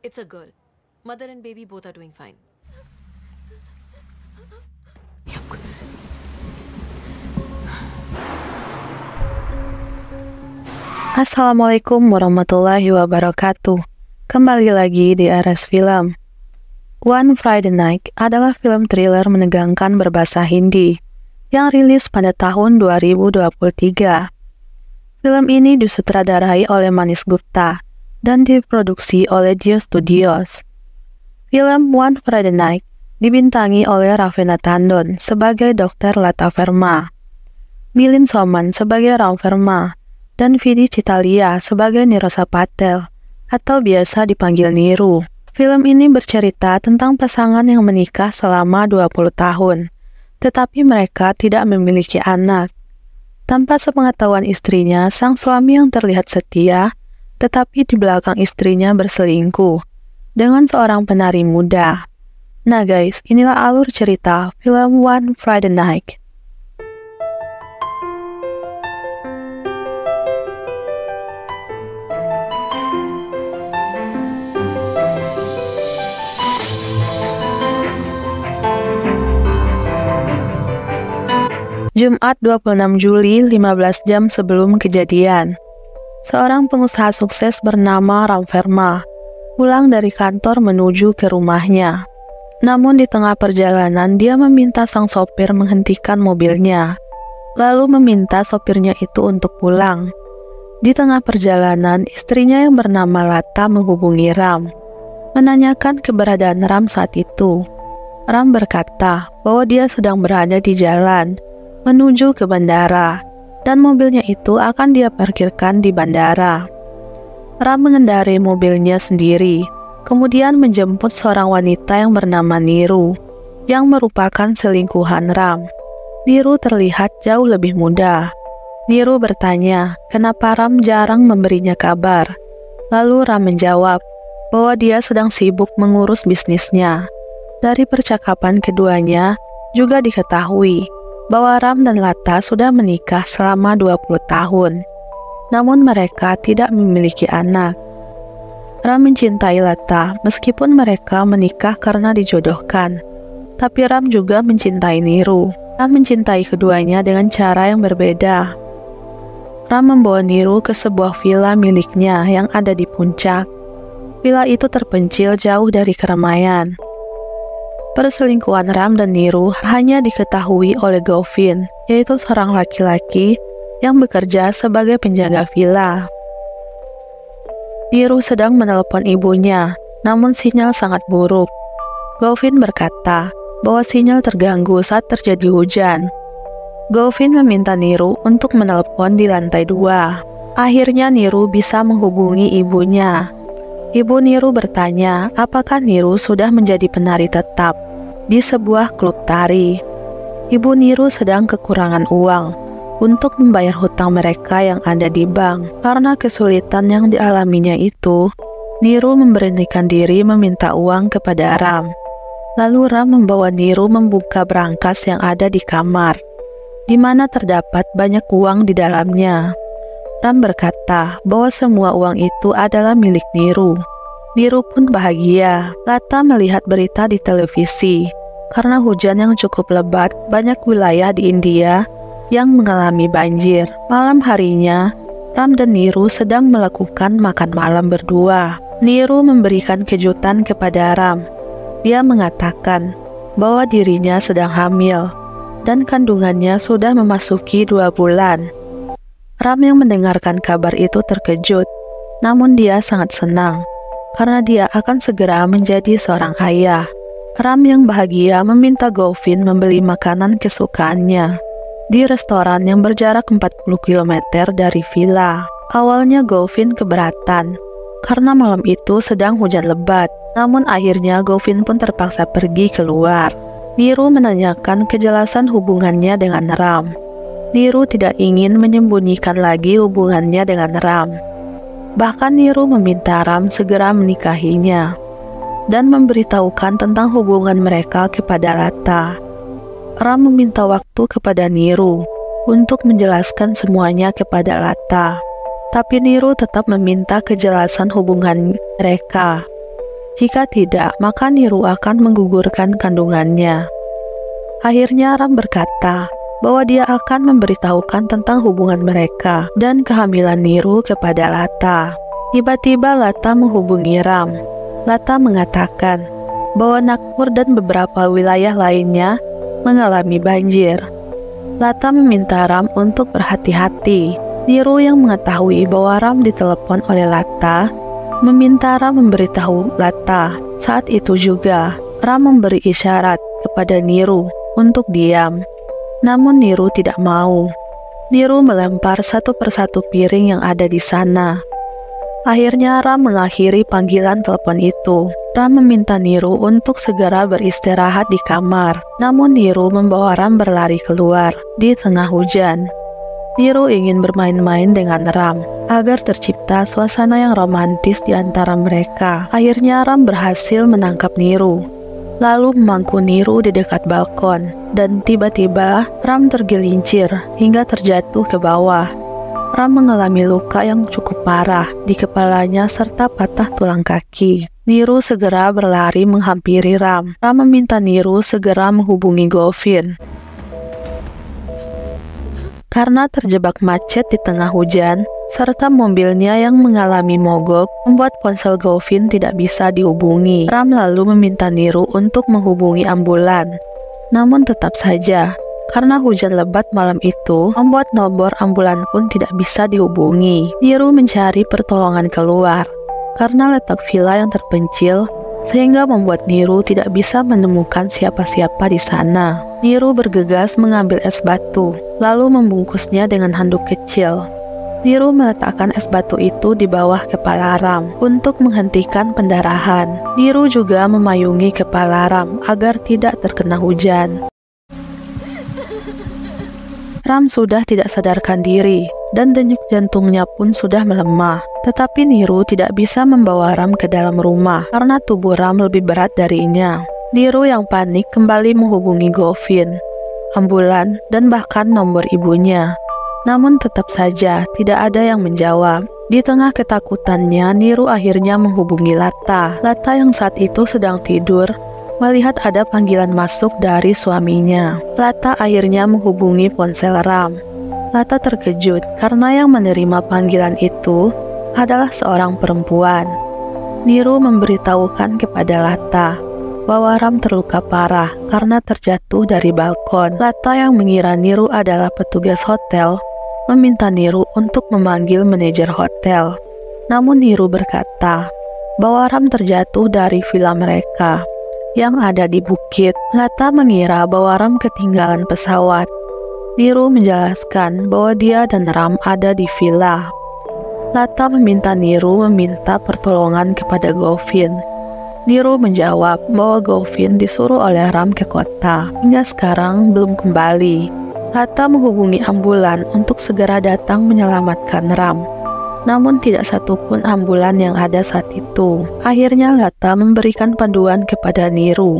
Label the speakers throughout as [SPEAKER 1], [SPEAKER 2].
[SPEAKER 1] It's a girl. Mother and baby both are doing fine.
[SPEAKER 2] Assalamualaikum warahmatullahi wabarakatuh. Kembali lagi di RS Film. One Friday Night adalah film thriller menegangkan berbahasa Hindi yang rilis pada tahun 2023. Film ini disutradarai oleh Manish Gupta dan diproduksi oleh Jio Studios. Film One Friday Night dibintangi oleh Raveena Tandon sebagai Dr. Lata Verma, Milind Soman sebagai Ram Verma, dan Vidhi Chithalia sebagai Nirosa Patel atau biasa dipanggil Niru. Film ini bercerita tentang pasangan yang menikah selama 20 tahun, tetapi mereka tidak memiliki anak. Tanpa sepengetahuan istrinya, sang suami yang terlihat setia, tetapi di belakang istrinya berselingkuh dengan seorang penari muda. Nah guys, inilah alur cerita film One Friday Night. Jumat 26 Juli, 15 jam sebelum kejadian. Seorang pengusaha sukses bernama Ram Verma pulang dari kantor menuju ke rumahnya. Namun di tengah perjalanan dia meminta sang sopir menghentikan mobilnya, lalu meminta sopirnya itu untuk pulang. Di tengah perjalanan, istrinya yang bernama Lata menghubungi Ram, menanyakan keberadaan Ram saat itu. Ram berkata bahwa dia sedang berada di jalan menuju ke bandara, dan mobilnya itu akan dia parkirkan di bandara. Ram mengendarai mobilnya sendiri, kemudian menjemput seorang wanita yang bernama Niru, yang merupakan selingkuhan Ram. Niru terlihat jauh lebih muda. Niru bertanya, kenapa Ram jarang memberinya kabar. Lalu Ram menjawab bahwa dia sedang sibuk mengurus bisnisnya. Dari percakapan keduanya, juga diketahui bahwa Ram dan Lata sudah menikah selama 20 tahun. Namun mereka tidak memiliki anak. Ram mencintai Lata meskipun mereka menikah karena dijodohkan. Tapi Ram juga mencintai Niru. Ram mencintai keduanya dengan cara yang berbeda. Ram membawa Niru ke sebuah villa miliknya yang ada di puncak. Villa itu terpencil jauh dari keramaian. Perselingkuhan Ram dan Niru hanya diketahui oleh Govin, yaitu seorang laki-laki yang bekerja sebagai penjaga villa. Niru sedang menelepon ibunya, namun sinyal sangat buruk. Govin berkata bahwa sinyal terganggu saat terjadi hujan. Govin meminta Niru untuk menelepon di lantai 2. Akhirnya Niru bisa menghubungi ibunya. Ibu Niru bertanya apakah Niru sudah menjadi penari tetap di sebuah klub tari. Ibu Niru sedang kekurangan uang untuk membayar hutang mereka yang ada di bank. Karena kesulitan yang dialaminya itu, Niru memberanikan diri meminta uang kepada Ram. Lalu Ram membawa Niru membuka brankas yang ada di kamar, di mana terdapat banyak uang di dalamnya. Ram berkata bahwa semua uang itu adalah milik Niru. Niru pun bahagia. Lata melihat berita di televisi. Karena hujan yang cukup lebat, banyak wilayah di India yang mengalami banjir. Malam harinya, Ram dan Niru sedang melakukan makan malam berdua. Niru memberikan kejutan kepada Ram. Dia mengatakan bahwa dirinya sedang hamil dan kandungannya sudah memasuki 2 bulan. Ram yang mendengarkan kabar itu terkejut, namun dia sangat senang karena dia akan segera menjadi seorang ayah. Ram yang bahagia meminta Govin membeli makanan kesukaannya di restoran yang berjarak 40 km dari villa. Awalnya Govin keberatan karena malam itu sedang hujan lebat, namun akhirnya Govin pun terpaksa pergi keluar. Niru menanyakan kejelasan hubungannya dengan Ram. Niru tidak ingin menyembunyikan lagi hubungannya dengan Ram. Bahkan Niru meminta Ram segera menikahinya dan memberitahukan tentang hubungan mereka kepada Lata. Ram meminta waktu kepada Niru untuk menjelaskan semuanya kepada Lata. Tapi Niru tetap meminta kejelasan hubungan mereka. Jika tidak, maka Niru akan menggugurkan kandungannya. Akhirnya Ram berkata bahwa dia akan memberitahukan tentang hubungan mereka dan kehamilan Niru kepada Lata. Tiba-tiba Lata menghubungi Ram. Lata mengatakan bahwa Nagpur dan beberapa wilayah lainnya mengalami banjir. Lata meminta Ram untuk berhati-hati. Niru yang mengetahui bahwa Ram ditelepon oleh Lata meminta Ram memberitahu Lata. Saat itu juga Ram memberi isyarat kepada Niru untuk diam. Namun Niru tidak mau. Niru melempar satu persatu piring yang ada di sana. Akhirnya Ram mengakhiri panggilan telepon itu. Ram meminta Niru untuk segera beristirahat di kamar. Namun Niru membawa Ram berlari keluar di tengah hujan. Niru ingin bermain-main dengan Ram agar tercipta suasana yang romantis di antara mereka. Akhirnya Ram berhasil menangkap Niru, lalu memangku Niru di dekat balkon. Dan tiba-tiba Ram tergelincir hingga terjatuh ke bawah. Ram mengalami luka yang cukup parah di kepalanya serta patah tulang kaki. Niru segera berlari menghampiri Ram. Ram meminta Niru segera menghubungi Govin. Karena terjebak macet di tengah hujan, serta mobilnya yang mengalami mogok, membuat ponsel Govin tidak bisa dihubungi. Ram lalu meminta Niru untuk menghubungi ambulan. Namun tetap saja, karena hujan lebat malam itu, membuat nomor ambulan pun tidak bisa dihubungi. Niru mencari pertolongan keluar, karena letak villa yang terpencil, sehingga membuat Niru tidak bisa menemukan siapa-siapa di sana. Niru bergegas mengambil es batu, lalu membungkusnya dengan handuk kecil. Niru meletakkan es batu itu di bawah kepala Ram untuk menghentikan pendarahan. Niru juga memayungi kepala Ram agar tidak terkena hujan. Ram sudah tidak sadarkan diri, dan denyut jantungnya pun sudah melemah. Tetapi Niru tidak bisa membawa Ram ke dalam rumah, karena tubuh Ram lebih berat darinya. Niru yang panik kembali menghubungi Govin, ambulan, dan bahkan nomor ibunya. Namun tetap saja tidak ada yang menjawab. Di tengah ketakutannya, Niru akhirnya menghubungi Lata. Lata yang saat itu sedang tidur, melihat ada panggilan masuk dari suaminya. Lata akhirnya menghubungi ponsel Ram. Lata terkejut karena yang menerima panggilan itu adalah seorang perempuan. Niru memberitahukan kepada Lata bahwa Ram terluka parah karena terjatuh dari balkon. Lata yang mengira Niru adalah petugas hotel meminta Niru untuk memanggil manajer hotel. Namun Niru berkata bahwa Ram terjatuh dari villa mereka yang ada di bukit. Lata mengira bahwa Ram ketinggalan pesawat. Niru menjelaskan bahwa dia dan Ram ada di villa. Lata meminta Niru meminta pertolongan kepada Govin. Niru menjawab bahwa Govin disuruh oleh Ram ke kota, hingga sekarang belum kembali. Lata menghubungi ambulan untuk segera datang menyelamatkan Ram. Namun tidak satupun ambulan yang ada saat itu. Akhirnya Lata memberikan panduan kepada Niru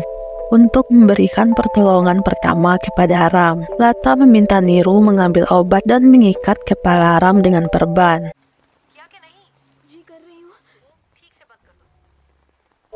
[SPEAKER 2] untuk memberikan pertolongan pertama kepada Ram. Lata meminta Niru mengambil obat dan mengikat kepala Ram dengan perban.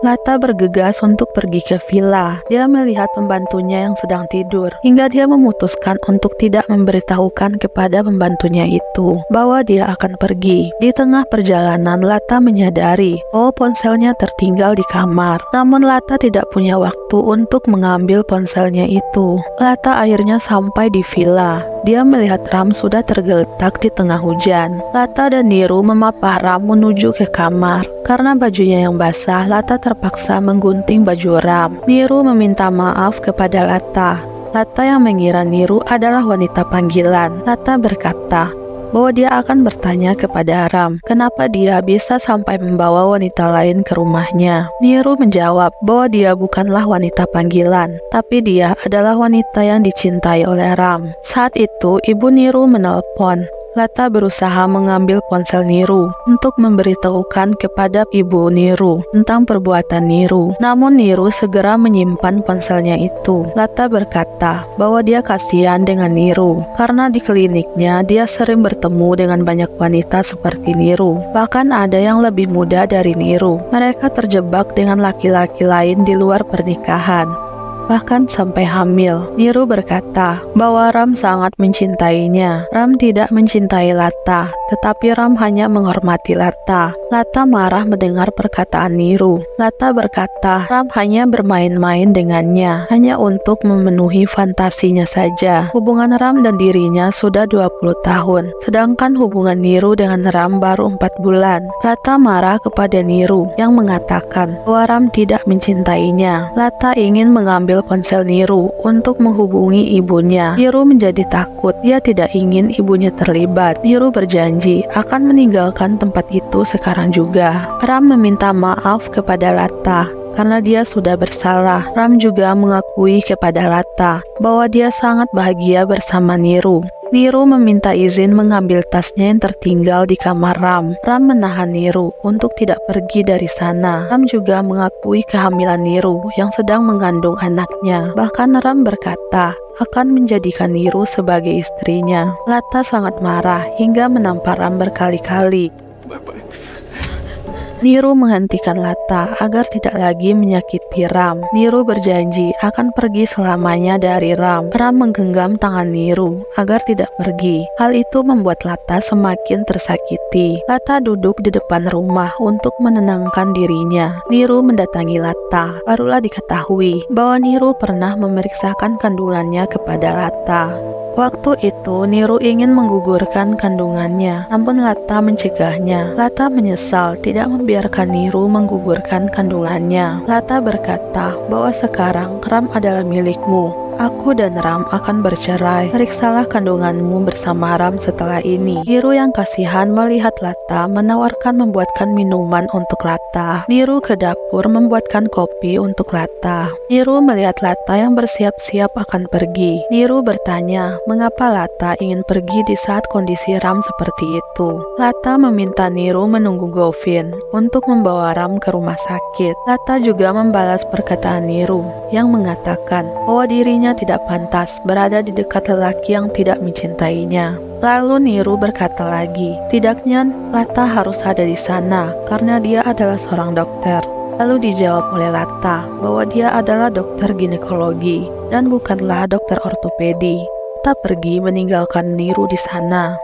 [SPEAKER 2] Lata bergegas untuk pergi ke villa. Dia melihat pembantunya yang sedang tidur, hingga dia memutuskan untuk tidak memberitahukan kepada pembantunya itu bahwa dia akan pergi. Di tengah perjalanan, Lata menyadari bahwa ponselnya tertinggal di kamar. Namun Lata tidak punya waktu untuk mengambil ponselnya itu. Lata akhirnya sampai di villa. Dia melihat Ram sudah tergeletak di tengah hujan. Lata dan Niru memapah Ram menuju ke kamar. Karena bajunya yang basah, Lata terpaksa menggunting baju Ram. Niru meminta maaf kepada Lata. Lata yang mengira Niru adalah wanita panggilan. Lata berkata bahwa dia akan bertanya kepada Ram kenapa dia bisa sampai membawa wanita lain ke rumahnya. Niru menjawab bahwa dia bukanlah wanita panggilan, tapi dia adalah wanita yang dicintai oleh Ram. Saat itu ibu Niru menelpon. Lata berusaha mengambil ponsel Niru untuk memberitahukan kepada ibu Niru tentang perbuatan Niru. Namun Niru segera menyimpan ponselnya itu. Lata berkata bahwa dia kasihan dengan Niru karena di kliniknya dia sering bertemu dengan banyak wanita seperti Niru. Bahkan ada yang lebih muda dari Niru. Mereka terjebak dengan laki-laki lain di luar pernikahan, bahkan sampai hamil. Niru berkata bahwa Ram sangat mencintainya. Ram tidak mencintai Lata, tetapi Ram hanya menghormati Lata. Lata marah mendengar perkataan Niru. Lata berkata Ram hanya bermain-main dengannya, hanya untuk memenuhi fantasinya saja. Hubungan Ram dan dirinya sudah 20 tahun, sedangkan hubungan Niru dengan Ram baru 4 bulan. Lata marah kepada Niru yang mengatakan bahwa Ram tidak mencintainya. Lata ingin mengambil ponsel Niru untuk menghubungi ibunya. Niru menjadi takut. Dia tidak ingin ibunya terlibat. Niru berjanji akan meninggalkan tempat itu sekarang juga. Ram meminta maaf kepada Lata karena dia sudah bersalah. Ram juga mengakui kepada Lata bahwa dia sangat bahagia bersama Niru. Niru meminta izin mengambil tasnya yang tertinggal di kamar Ram. Ram menahan Niru untuk tidak pergi dari sana. Ram juga mengakui kehamilan Niru yang sedang mengandung anaknya. Bahkan Ram berkata akan menjadikan Niru sebagai istrinya. Lata sangat marah hingga menampar Ram berkali-kali. Niru menghentikan Lata agar tidak lagi menyakiti Ram. Niru berjanji akan pergi selamanya dari Ram. Ram menggenggam tangan Niru agar tidak pergi. Hal itu membuat Lata semakin tersakiti. Lata duduk di depan rumah untuk menenangkan dirinya. Niru mendatangi Lata. Barulah diketahui bahwa Niru pernah memeriksakan kandungannya kepada Lata. Waktu itu Niru ingin menggugurkan kandungannya, namun Lata mencegahnya. Lata menyesal tidak membiarkan Niru menggugurkan kandungannya. Lata berkata bahwa sekarang Ram adalah milikmu. Aku dan Ram akan bercerai. Periksalah kandunganmu bersama Ram setelah ini. Niru yang kasihan melihat Lata menawarkan membuatkan minuman untuk Lata. Niru ke dapur membuatkan kopi untuk Lata. Niru melihat Lata yang bersiap-siap akan pergi. Niru bertanya mengapa Lata ingin pergi di saat kondisi Ram seperti itu. Lata meminta Niru menunggu Govin untuk membawa Ram ke rumah sakit. Lata juga membalas perkataan Niru yang mengatakan bahwa dirinya tidak pantas berada di dekat lelaki yang tidak mencintainya. Lalu Niru berkata lagi, tidaknya Lata harus ada di sana karena dia adalah seorang dokter. Lalu dijawab oleh Lata bahwa dia adalah dokter ginekologi dan bukanlah dokter ortopedi. Lata pergi meninggalkan Niru di sana.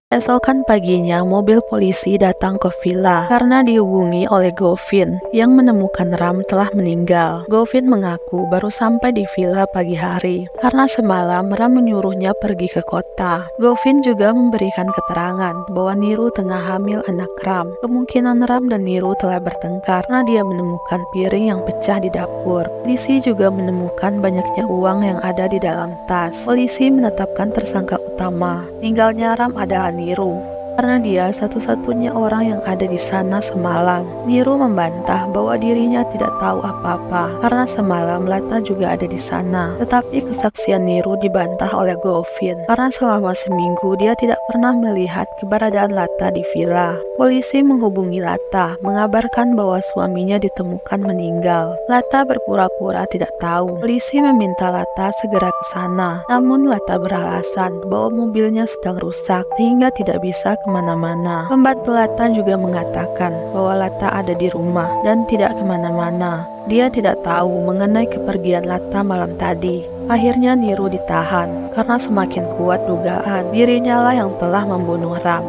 [SPEAKER 2] Esokan paginya, mobil polisi datang ke villa karena dihubungi oleh Govin yang menemukan Ram telah meninggal. Govin mengaku baru sampai di villa pagi hari karena semalam Ram menyuruhnya pergi ke kota. Govin juga memberikan keterangan bahwa Niru tengah hamil anak Ram. Kemungkinan Ram dan Niru telah bertengkar karena dia menemukan piring yang pecah di dapur. Polisi juga menemukan banyaknya uang yang ada di dalam tas. Polisi menetapkan tersangka utama meninggalnya Ram adalah Niru karena dia satu-satunya orang yang ada di sana semalam. Niru membantah bahwa dirinya tidak tahu apa-apa karena semalam Lata juga ada di sana. Tetapi kesaksian Niru dibantah oleh Govin karena selama seminggu dia tidak pernah melihat keberadaan Lata di villa. Polisi menghubungi Lata mengabarkan bahwa suaminya ditemukan meninggal. Lata berpura-pura tidak tahu. Polisi meminta Lata segera ke sana, namun Lata beralasan bahwa mobilnya sedang rusak sehingga tidak bisa kemana-mana. Pembantu Lata juga mengatakan bahwa Lata ada di rumah dan tidak kemana-mana. Dia tidak tahu mengenai kepergian Lata malam tadi. Akhirnya Niru ditahan karena semakin kuat dugaan dirinya lah yang telah membunuh Ram.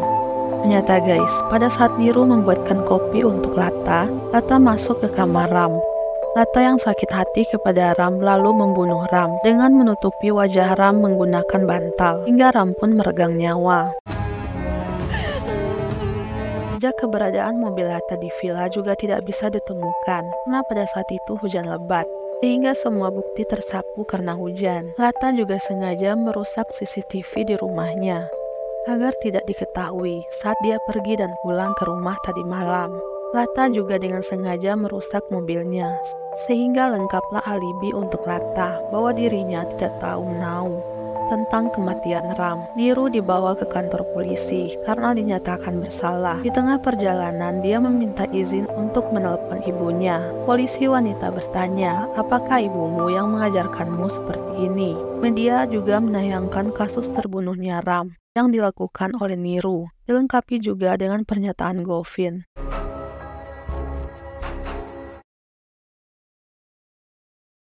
[SPEAKER 2] Ternyata guys, pada saat Niru membuatkan kopi untuk Lata, Lata masuk ke kamar Ram. Lata yang sakit hati kepada Ram lalu membunuh Ram dengan menutupi wajah Ram menggunakan bantal hingga Ram pun meregang nyawa. Jejak keberadaan mobil Lata di villa juga tidak bisa ditemukan karena pada saat itu hujan lebat, sehingga semua bukti tersapu karena hujan. Lata juga sengaja merusak CCTV di rumahnya agar tidak diketahui saat dia pergi dan pulang ke rumah tadi malam. Lata juga dengan sengaja merusak mobilnya, sehingga lengkaplah alibi untuk Lata bahwa dirinya tidak tahu menau. tentang kematian Ram. Niru dibawa ke kantor polisi karena dinyatakan bersalah. Di tengah perjalanan, dia meminta izin untuk menelpon ibunya. Polisi wanita bertanya, apakah ibumu yang mengajarkanmu seperti ini? Media juga menayangkan kasus terbunuhnya Ram yang dilakukan oleh Niru, dilengkapi juga dengan pernyataan Govin.